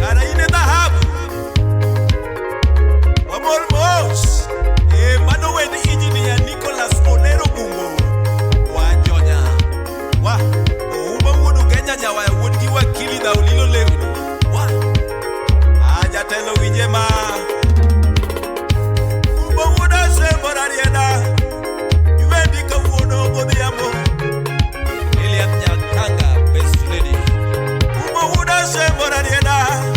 Kara ine dhahabu Wamolmos Mano weni engineer Nicholas Onero Bungo Wajonya Wa Ouma wudu Kenya nyawa wudi wakili da ulilo lewni Wa Ajatelo winjema Uma wuda sembora rieda Yuendi ka wuono odhiambo Lilian Nyakanga best lady Uma wuda sembora rieda